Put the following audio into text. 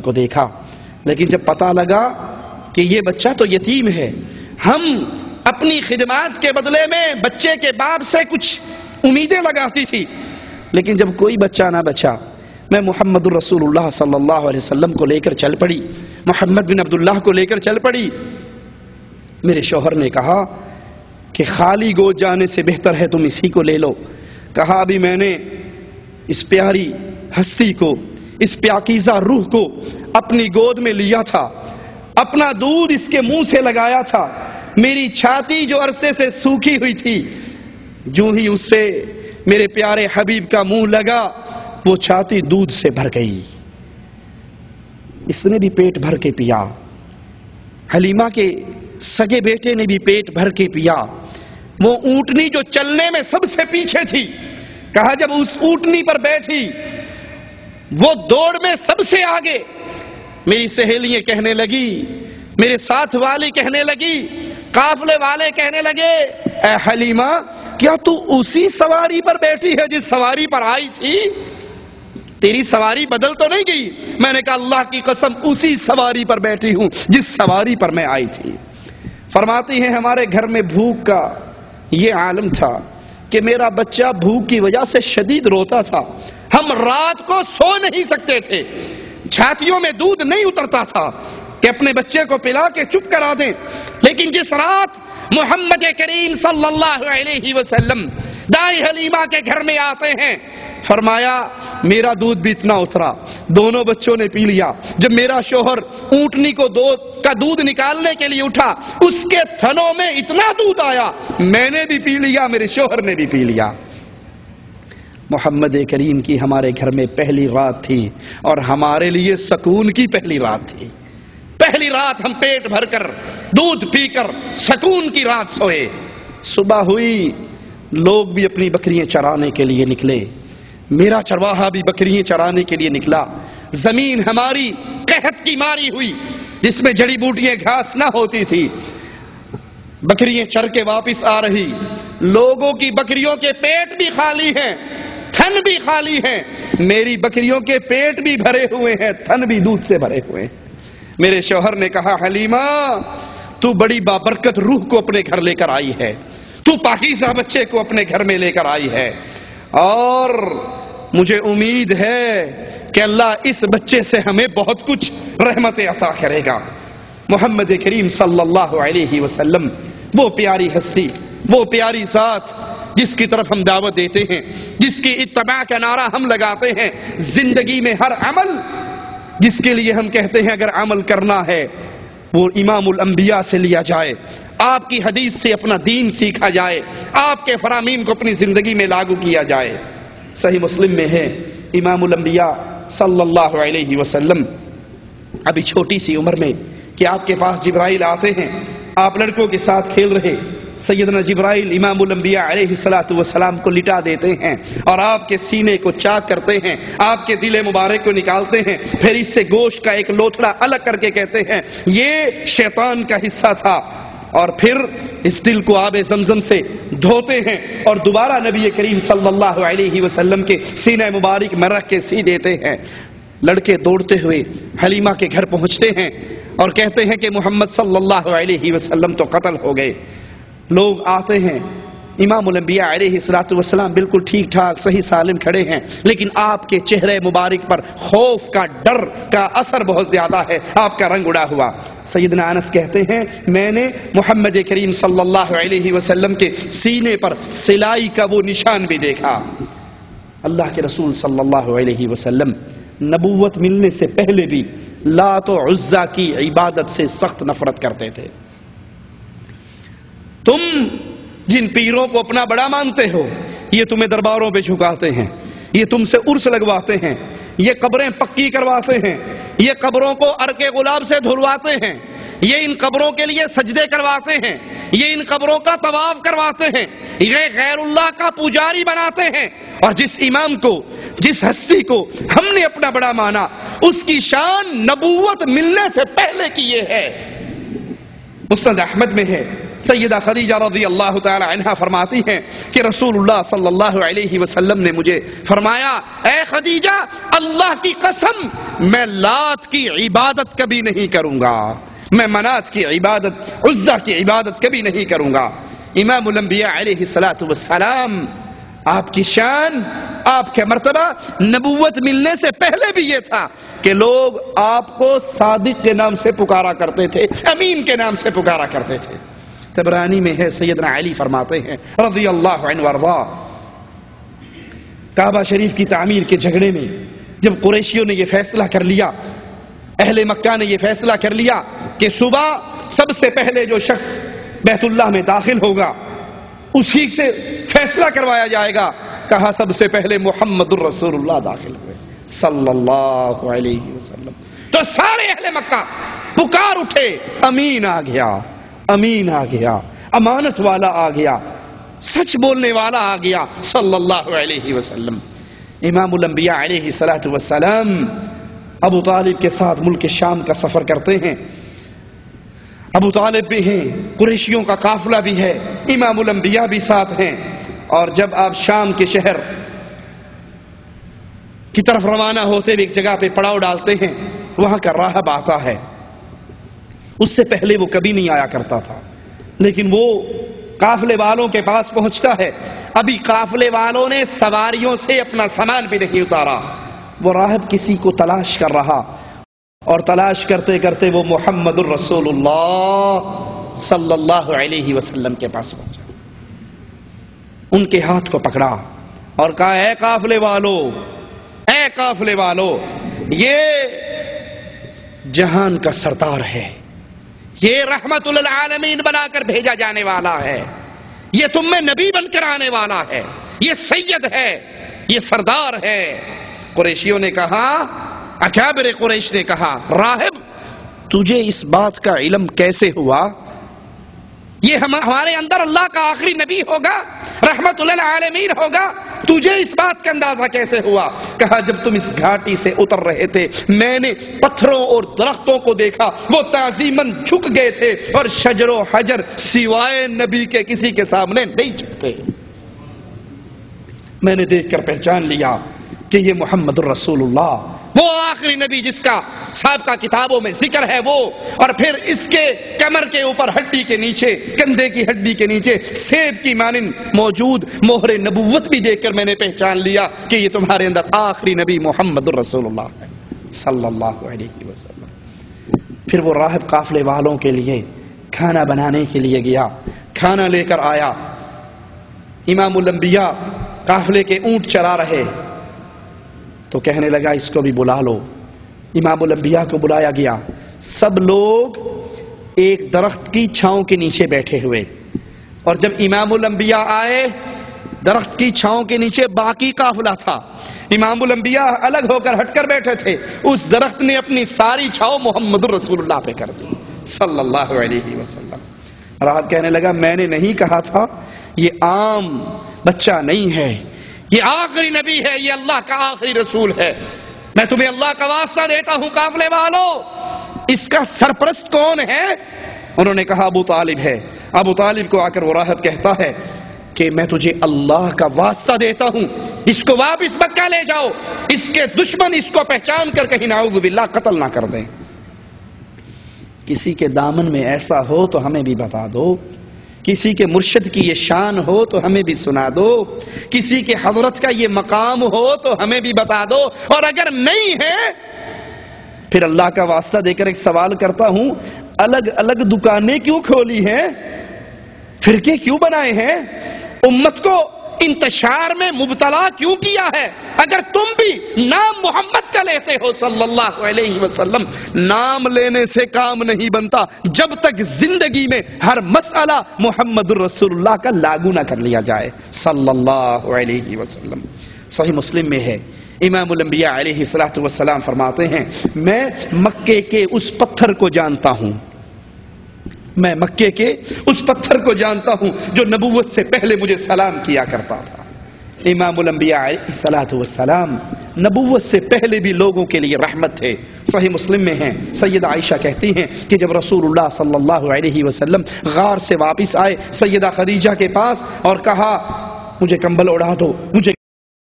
کو دیکھا، لیکن جب پتہ لگا کہ یہ بچہ تو یتیم ہے، ہم اپنی خدمات کے بدلے میں بچے کے باپ سے کچھ امیدیں لگاتی تھی، لیکن جب کوئی بچہ نہ بچا، میں محمد الرسول اللہ صلی اللہ علیہ وسلم کو لے کر چل پڑی، محمد بن عبداللہ کو لے کر چل پڑی۔ میرے شوہر نے کہا کہ خالی گود جانے سے بہتر ہے تم اسی کو لے لو۔ کہا ابھی میں نے اس پیاری ہستی کو، اس پاکیزہ روح کو اپنی گود میں لیا تھا، اپنا دودھ اس کے منہ سے لگایا تھا، میری چھاتی جو عرصے سے سوکھی ہوئی تھی، جو ہی اس سے میرے پیارے حبیب کا منہ لگا وہ چھاتی دودھ سے بھر گئی۔ اس نے بھی پیٹ بھر کے پیا، حلیمہ کے سگے بیٹے نے بھی پیٹ بھر کے پیا۔ وہ اونٹنی جو چلنے میں سب سے پیچھے تھی، کہا جب اس اونٹنی پر بیٹھی وہ دوڑ میں سب سے آگے، میری سہیلیاں کہنے لگی، میرے ساتھ والی کہنے لگی، قافلے والے کہنے لگے، اے حلیمہ کیا تو اسی سواری پر بیٹھی ہے جس سواری پر آئی تھی؟ تیری سواری بدل تو نہیں گئی؟ میں نے کہا اللہ کی قسم اسی سواری پر بیٹھی ہوں جس سواری پر میں آئی تھی۔ فرماتی ہیں ہمارے گھر میں بھوک کا یہ عالم تھا کہ میرا بچہ بھوک کی وجہ سے شدید روتا تھا، ہم رات کو سو نہیں سکتے تھے، چھاتیوں میں دودھ نہیں اترتا تھا کہ اپنے بچے کو پلا کے چپ کرا دیں۔ لیکن جس رات محمد کریم صلی اللہ علیہ وسلم دائی حلیمہ کے گھر میں آتے ہیں، فرمایا میرا دودھ بھی اتنا اترا، دونوں بچوں نے پی لیا۔ جب میرا شوہر اونٹنی کو دودھ نکالنے کے لیے اٹھا، اس کے تھنوں میں اتنا دودھ آیا، میں نے بھی پی لیا، میرے شوہر نے بھی پی لیا۔ محمد کریم کی ہمارے گھر میں پہلی رات تھی اور ہمارے لیے سکون کی پہلی رات تھی۔ پہلی رات ہم پیٹ بھر کر دودھ پی کر سکون کی رات سوئے۔ صبح ہوئی، لوگ بھی اپنی بکریاں چرانے کے لیے نکلے، میرا چرواہا بھی بکریاں چرانے کے لیے نکلا۔ زمین ہماری قحط کی ماری ہوئی جس میں جڑی بوٹیاں گھاس نہ ہوتی تھی، بکریاں چر کے واپس آ رہی، لوگوں کی بکریوں کے پیٹ بھی خالی ہیں، تھن بھی خالی ہیں، میری بکریوں کے پیٹ بھی بھرے ہوئے ہیں، تھن بھی دودھ سے بھرے ہوئے ہیں۔ میرے شوہر نے کہا حلیمہ تو بڑی بابرکت روح کو اپنے گھر لے کر آئی ہے، تو پاکیزہ بچے کو اپنے گھر میں لے کر آئی ہے، اور مجھے امید ہے کہ اللہ اس بچے سے ہمیں بہت کچھ رحمت عطا کرے گا۔ محمد کریم صلی اللہ علیہ وسلم وہ پیاری ہستی، وہ پیاری ذات جس کی طرف ہم دعوت دیتے ہیں، جس کی اتباع کا نعرہ ہم لگاتے ہیں، زندگی میں ہر عمل جس کے لیے ہم کہتے ہیں اگر عمل کرنا ہے وہ امام الانبیاء سے لیا جائے، آپ کی حدیث سے اپنا دین سیکھا جائے، آپ کے فرامین کو اپنی زندگی میں لاگو کیا جائے۔ صحیح مسلم میں ہے امام الانبیاء صلی اللہ علیہ وسلم ابھی چھوٹی سی عمر میں کہ آپ کے پاس جبرائیل آتے ہیں، آپ لڑکوں کے ساتھ کھیل رہے، سیدنا جبرائیل امام الانبیاء علیہ السلام کو لٹا دیتے ہیں اور آپ کے سینے کو چاک کرتے ہیں، آپ کے دل مبارک کو نکالتے ہیں، پھر اس سے گوشت کا ایک لوتھڑا الگ کر کے کہتے ہیں یہ شیطان کا حصہ تھا، اور پھر اس دل کو آب زمزم سے دھوتے ہیں اور دوبارہ نبی کریم صلی اللہ علیہ وسلم کے سینہ مبارک میں رکھ کے سی دیتے ہیں۔ لڑکے دوڑتے ہوئے حلیمہ کے گھر پہنچتے ہیں اور کہتے ہیں کہ محمد صلی اللہ علیہ وسلم تو قتل ہو گئے۔ لوگ آتے ہیں، امام الانبیاء علیہ السلام بالکل ٹھیک ٹھاک صحیح سالم کھڑے ہیں، لیکن آپ کے چہرے مبارک پر خوف کا، ڈر کا اثر بہت زیادہ ہے، آپ کا رنگ اڑا ہوا۔ سیدنا انس کہتے ہیں میں نے محمد کریم صلی اللہ علیہ وسلم کے سینے پر سلائی کا وہ نشان بھی دیکھا۔ اللہ کے رسول صلی اللہ علیہ وسلم نبوت ملنے سے پہلے بھی لات و عزا کی عبادت سے سخت نفرت کرتے تھے۔ تم جن پیروں کو اپنا بڑا مانتے ہو یہ تمہیں درباروں پہ جھکاتے ہیں، یہ تم سے عرس لگواتے ہیں، یہ قبریں پکی کرواتے ہیں، یہ قبروں کو عرق گلاب سے دھلواتے ہیں، یہ ان قبروں کے لیے سجدے کرواتے ہیں، یہ ان قبروں کا طواف کرواتے ہیں، یہ غیر اللہ کا پجاری بناتے ہیں، اور جس امام کو، جس ہستی کو ہم نے اپنا بڑا مانا اس کی شان نبوت ملنے سے پہلے کی یہ ہے۔ مسند احمد میں ہے سیدہ خدیجہ رضی اللہ تعالی عنہا فرماتی ہیں کہ رسول اللہ صلی اللہ علیہ وسلم نے مجھے فرمایا، اے خدیجہ اللہ کی قسم میں لات کی عبادت کبھی نہیں کروں گا، میں منات کی عبادت، عزا کی عبادت کبھی نہیں کروں گا۔ امام الانبیاء علیہ السلام، آپ کی شان، آپ کے مرتبہ نبوت ملنے سے پہلے بھی یہ تھا کہ لوگ آپ کو صادق کے نام سے پکارا کرتے تھے، امین کے نام سے پکارا کرتے تھے۔ طبرانی میں ہے، سیدنا علی فرماتے ہیں رضی اللہ عنہ وارضا، کعبہ شریف کی تعمیر کے جھگڑے میں جب قریشیوں نے یہ فیصلہ کر لیا، اہل مکہ نے یہ فیصلہ کر لیا کہ صبح سب سے پہلے جو شخص بیت اللہ میں داخل ہوگا اسی سے فیصلہ کروایا جائے گا، کہا سب سے پہلے محمد الرسول اللہ داخل ہوئے صلی اللہ علیہ وسلم۔ تو سارے اہل مکہ پکار اٹھے، امین آ گیا، امین آ گیا، امانت والا آ گیا، سچ بولنے والا آ گیا صلی اللہ علیہ وسلم۔ امام الانبیاء علیہ السلام ابو طالب کے ساتھ ملک شام کا سفر کرتے ہیں، ابو طالب بھی ہیں، قریشیوں کا قافلہ بھی ہے، امام الانبیاء بھی ساتھ ہیں، اور جب آپ شام کے شہر کی طرف روانہ ہوتے ہوئے ایک جگہ پہ پڑاؤ ڈالتے ہیں، وہاں کا راہب آتا ہے، اس سے پہلے وہ کبھی نہیں آیا کرتا تھا، لیکن وہ قافلے والوں کے پاس پہنچتا ہے، ابھی قافلے والوں نے سواریوں سے اپنا سامان بھی نہیں اتارا، وہ راہب کسی کو تلاش کر رہا، اور تلاش کرتے کرتے وہ محمد الرسول اللہ صلی اللہ علیہ وسلم کے پاس پہنچا، ان کے ہاتھ کو پکڑا اور کہا، اے قافلے والو، اے قافلے والو، یہ جہان کا سردار ہے، یہ رحمت للعالمین بنا کر بھیجا جانے والا ہے، یہ تم میں نبی بن کر آنے والا ہے، یہ سید ہے، یہ سردار ہے۔ قریشیوں نے کہا، اکابر قریش نے کہا، راہب تجھے اس بات کا علم کیسے ہوا؟ یہ ہمارے اندر اللہ کا آخری نبی ہوگا، رحمت للعالمین ہوگا، تجھے اس بات کا اندازہ کیسے ہوا؟ کہا، جب تم اس گھاٹی سے اتر رہے تھے میں نے پتھروں اور درختوں کو دیکھا، وہ تعظیماً جھک گئے تھے، اور شجر و حجر سوائے نبی کے کسی کے سامنے نہیں جھکتے، میں نے دیکھ کر پہچان لیا کہ یہ محمد الرسول اللہ، وہ آخری نبی جس کا سابقہ کتابوں میں ذکر ہے، وہ، اور پھر اس کے کمر کے اوپر ہڈی کے نیچے، کندھے کی ہڈی کے نیچے سیب کی مانند موجود مہر نبوت بھی دیکھ کر میں نے پہچان لیا کہ یہ تمہارے اندر آخری نبی محمد الرسول اللہ ہے صلی اللہ علیہ وسلم۔ پھر وہ راہب قافلے والوں کے لیے کھانا بنانے کے لیے گیا، کھانا لے کر آیا، امام الانبیاء قافلے کے اونٹ چرا رہے تو کہنے لگا، اس کو بھی بلا لو۔ امام الانبیاء کو بلایا گیا، سب لوگ ایک درخت کی چھاؤں کے نیچے بیٹھے ہوئے، اور جب امام الانبیاء آئے درخت کی چھاؤں کے نیچے باقی قافلہ تھا، امام الانبیاء الگ ہو کر ہٹ کر بیٹھے تھے، اس درخت نے اپنی ساری چھاؤں محمد الرسول اللہ پہ کر دی صلی اللہ علیہ وسلم۔ راہب کہنے لگا، میں نے نہیں کہا تھا یہ عام بچہ نہیں ہے، یہ آخری نبی ہے، یہ اللہ کا آخری رسول ہے، میں تمہیں اللہ کا واسطہ دیتا ہوں قافلے والو، اس کا سرپرست کون ہے؟ انہوں نے کہا، ابو طالب ہے۔ ابو طالب کو آ کر وہ راہب کہتا ہے کہ میں تجھے اللہ کا واسطہ دیتا ہوں، اس کو واپس مکہ لے جاؤ، اس کے دشمن اس کو پہچان کر کہیں نعوذ باللہ قتل نہ کر دیں۔ کسی کے دامن میں ایسا ہو تو ہمیں بھی بتا دو، کسی کے مرشد کی یہ شان ہو تو ہمیں بھی سنا دو، کسی کے حضرت کا یہ مقام ہو تو ہمیں بھی بتا دو، اور اگر نہیں ہے پھر اللہ کا واسطہ دے کر ایک سوال کرتا ہوں، الگ الگ دکانیں کیوں کھولی ہیں، فرقے کیوں بنائے ہیں، امت کو انتشار میں مبتلا کیوں کیا ہے؟ اگر تم بھی نام محمد کا لیتے ہو صلی اللہ علیہ وسلم، نام لینے سے کام نہیں بنتا جب تک زندگی میں ہر مسئلہ محمد الرسول اللہ کا لاگو نہ کر لیا جائے صلی اللہ علیہ وسلم۔ صحیح مسلم میں ہے، امام الانبیاء علیہ السلام فرماتے ہیں، میں مکے کے اس پتھر کو جانتا ہوں، میں مکے کے اس پتھر کو جانتا ہوں جو نبوت سے پہلے مجھے سلام کیا کرتا تھا، امام الانبیاء علیہ الصلوۃ والسلام نبوت سے پہلے بھی لوگوں کے لیے رحمت تھے۔ صحیح مسلم میں ہیں، سیدہ عائشہ کہتی ہیں کہ جب رسول اللہ صلی اللہ علیہ وسلم غار سے واپس آئے سیدہ خدیجہ کے پاس اور کہا مجھے کمبل اڑا دو، مجھے